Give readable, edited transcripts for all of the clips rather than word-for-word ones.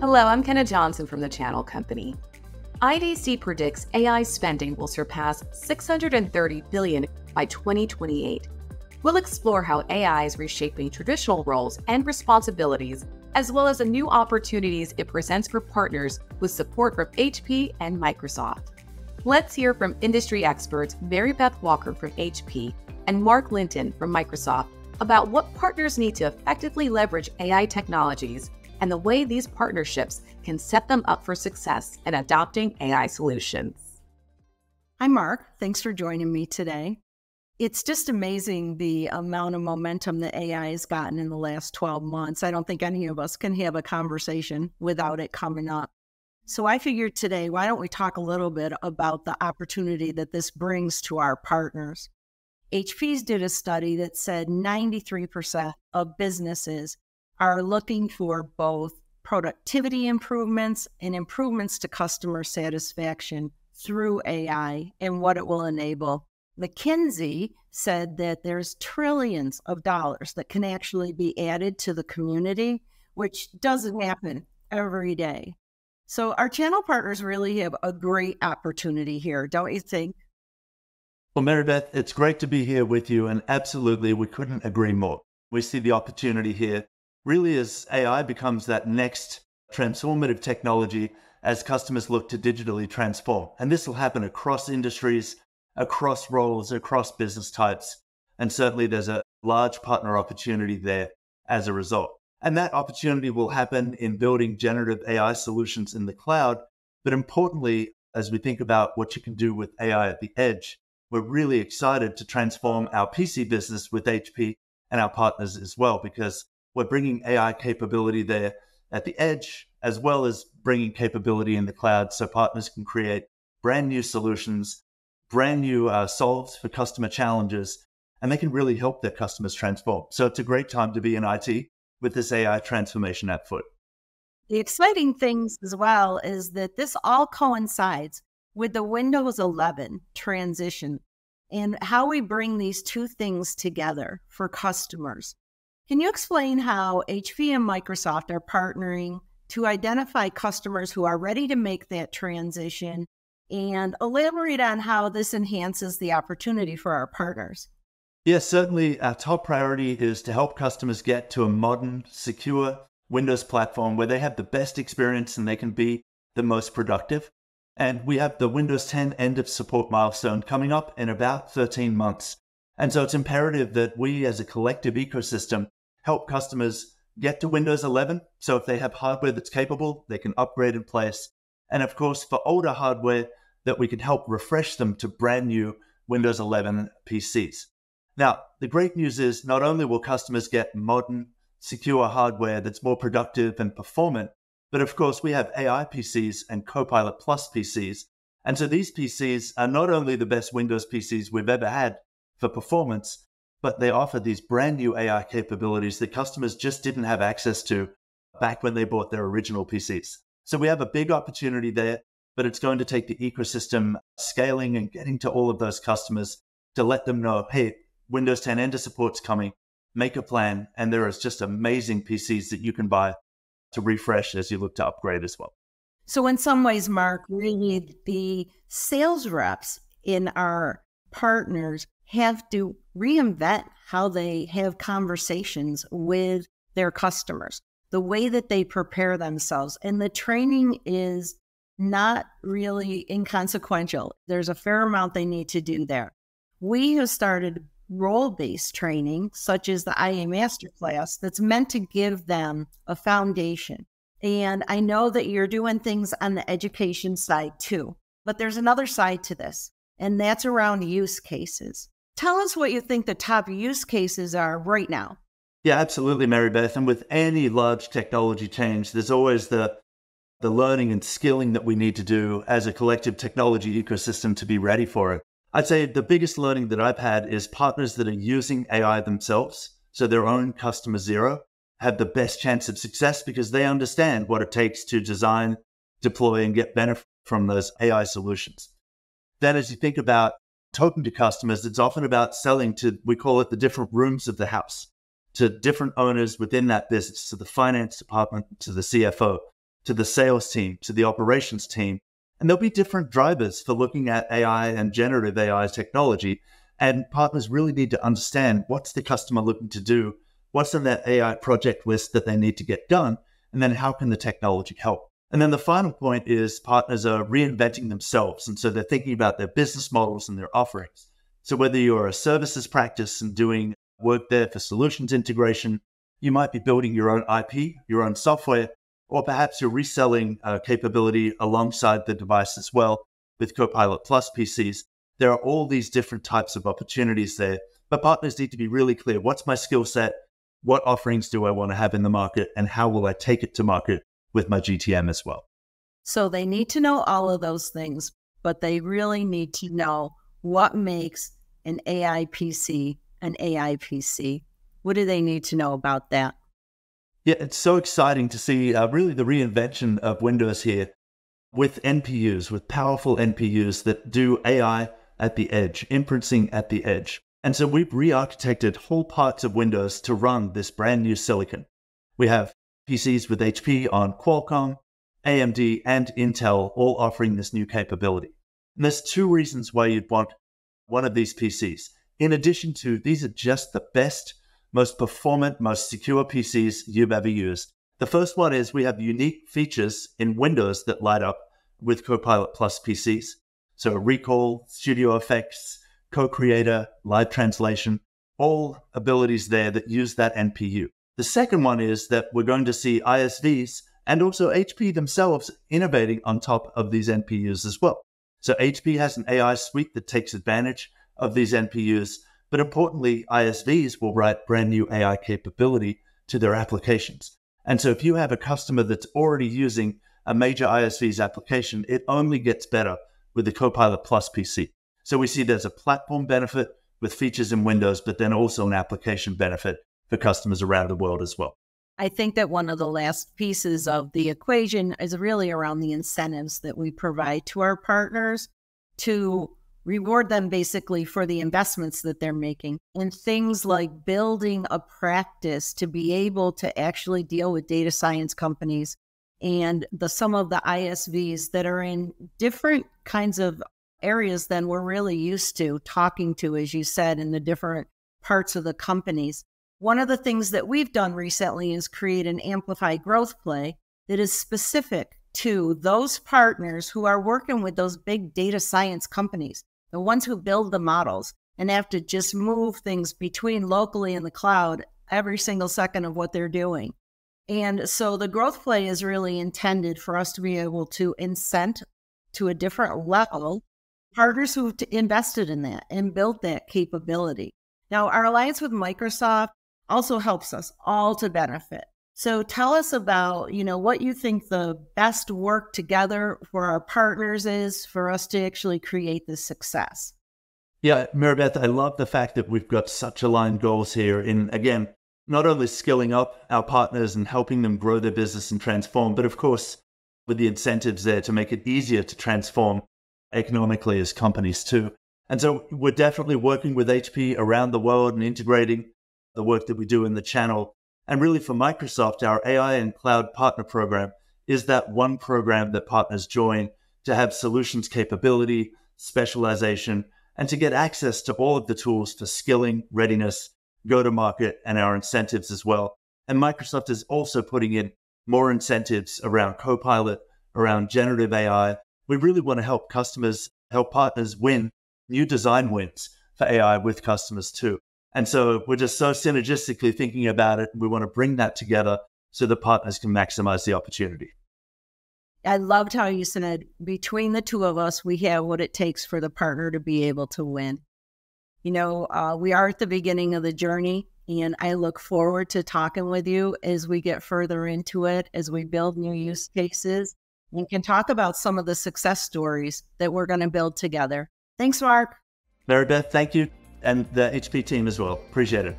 Hello, I'm Kenna Johnson from the Channel Company. IDC predicts AI spending will surpass $630 billion by 2028. We'll explore how AI is reshaping traditional roles and responsibilities, as well as the new opportunities it presents for partners with support from HP and Microsoft. Let's hear from industry experts Mary Beth Walker from HP and Mark Linton from Microsoft about what partners need to effectively leverage AI technologies and the way these partnerships can set them up for success in adopting AI solutions. Hi, Mark. Thanks for joining me today. It's just amazing the amount of momentum that AI has gotten in the last 12 months. I don't think any of us can have a conversation without it coming up. So I figured today, why don't we talk a little bit about the opportunity that this brings to our partners? HP's did a study that said 93% of businesses are looking for both productivity improvements and improvements to customer satisfaction through AI and what it will enable. McKinsey said that there's trillions of dollars that can actually be added to the community, which doesn't happen every day. So our channel partners really have a great opportunity here, don't you think? Well, Mary Beth, it's great to be here with you, and absolutely, we couldn't agree more. We see the opportunity here really as AI becomes that next transformative technology as customers look to digitally transform. And this will happen across industries, across roles, across business types. And certainly there's a large partner opportunity there as a result. And that opportunity will happen in building generative AI solutions in the cloud. But importantly, as we think about what you can do with AI at the edge, we're really excited to transform our PC business with HP and our partners as well, because we're bringing AI capability there at the edge, as well as bringing capability in the cloud so partners can create brand new solutions, brand new solves for customer challenges, and they can really help their customers transform. So it's a great time to be in IT with this AI transformation at foot. The exciting things as well is that this all coincides with the Windows 11 transition and how we bring these two things together for customers. Can you explain how HP and Microsoft are partnering to identify customers who are ready to make that transition and elaborate on how this enhances the opportunity for our partners? Yes, certainly our top priority is to help customers get to a modern, secure Windows platform where they have the best experience and they can be the most productive. And we have the Windows 10 end of support milestone coming up in about 13 months. And so it's imperative that we as a collective ecosystem help customers get to Windows 11. So if they have hardware that's capable, they can upgrade in place. And of course, for older hardware, that we can help refresh them to brand new Windows 11 PCs. Now, the great news is not only will customers get modern, secure hardware that's more productive and performant, but of course we have AI PCs and Copilot Plus PCs. And so these PCs are not only the best Windows PCs we've ever had for performance, but they offer these brand new AI capabilities that customers just didn't have access to back when they bought their original PCs. So we have a big opportunity there, but it's going to take the ecosystem scaling and getting to all of those customers to let them know, hey, Windows 10 end of support's coming, make a plan, and there is just amazing PCs that you can buy to refresh as you look to upgrade as well. So in some ways, Mark, really the sales reps in our partners have to reinvent how they have conversations with their customers, the way that they prepare themselves. And the training is not really inconsequential. There's a fair amount they need to do there. We have started role-based training, such as the IA Masterclass, that's meant to give them a foundation. And I know that you're doing things on the education side too, but there's another side to this, and that's around use cases. Tell us what you think the top use cases are right now. Yeah, absolutely, Mary Beth. And with any large technology change, there's always the learning and skilling that we need to do as a collective technology ecosystem to be ready for it. I'd say the biggest learning that I've had is partners that are using AI themselves, so their own customer zero, have the best chance of success because they understand what it takes to design, deploy, and get benefit from those AI solutions. Then as you think about talking to customers, it's often about selling to, we call it the different rooms of the house, to different owners within that business, to the finance department, to the CFO. to the sales team, to the operations team. And there'll be different drivers for looking at AI and generative AI technology. And partners really need to understand what's the customer looking to do, what's in that AI project list that they need to get done, and then how can the technology help? And then the final point is partners are reinventing themselves. And so they're thinking about their business models and their offerings. So whether you're a services practice and doing work there for solutions integration, you might be building your own IP, your own software, or perhaps you're reselling capability alongside the device as well with Copilot Plus PCs. There are all these different types of opportunities there, but partners need to be really clear. What's my skill set? What offerings do I want to have in the market? And how will I take it to market with my GTM as well? So they need to know all of those things, but they really need to know what makes an AI PC an AI PC. What do they need to know about that? Yeah, it's so exciting to see really the reinvention of Windows here with NPUs, with powerful NPUs that do AI at the edge, inferencing at the edge. And so we've re-architected whole parts of Windows to run this brand new silicon. We have PCs with HP on Qualcomm, AMD, and Intel all offering this new capability. And there's two reasons why you'd want one of these PCs. In addition to, these are just the best, most performant, most secure PCs you've ever used. The first one is we have unique features in Windows that light up with Copilot Plus PCs. So recall, studio effects, co-creator, live translation, all abilities there that use that NPU. The second one is that we're going to see ISVs and also HP themselves innovating on top of these NPUs as well. So HP has an AI suite that takes advantage of these NPUs, but importantly, ISVs will write brand new AI capability to their applications. And so if you have a customer that's already using a major ISV's application, it only gets better with the Copilot Plus PC. So we see there's a platform benefit with features in Windows, but then also an application benefit for customers around the world as well. I think that one of the last pieces of the equation is really around the incentives that we provide to our partners to reward them basically for the investments that they're making, and things like building a practice to be able to actually deal with data science companies and some of the ISVs that are in different kinds of areas than we're really used to talking to, as you said, in the different parts of the companies. One of the things that we've done recently is create an amplified growth play that is specific to those partners who are working with those big data science companies, the ones who build the models and have to just move things between locally and the cloud every single second of what they're doing. And so the growth play is really intended for us to be able to incent to a different level partners who've invested in that and built that capability. Now, our alliance with Microsoft also helps us all to benefit. So tell us about, what you think the best work together for our partners is for us to actually create this success. Yeah, Mary Beth, I love the fact that we've got such aligned goals here in, again, not only skilling up our partners and helping them grow their business and transform, but of course, with the incentives there to make it easier to transform economically as companies too. And so we're definitely working with HP around the world and integrating the work that we do in the channel. And really for Microsoft, our AI and Cloud Partner Program is that one program that partners join to have solutions capability, specialization, and to get access to all of the tools for skilling, readiness, go-to-market, and our incentives as well. And Microsoft is also putting in more incentives around Copilot, around generative AI. We really want to help partners win new design wins for AI with customers too. And so we're just so synergistically thinking about it. We want to bring that together so the partners can maximize the opportunity. I loved how you said between the two of us, we have what it takes for the partner to be able to win. We are at the beginning of the journey, and I look forward to talking with you as we get further into it, as we build new use cases, and can talk about some of the success stories that we're going to build together. Thanks, Mark. Mary Beth, thank you. And the HP team as well. Appreciate it.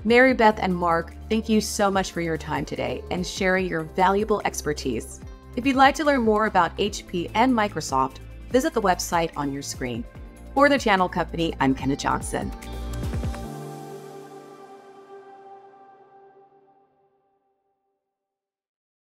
Mary Beth and Mark, thank you so much for your time today and sharing your valuable expertise. If you'd like to learn more about HP and Microsoft, visit the website on your screen. For the Channel Company, I'm Kenna Johnson.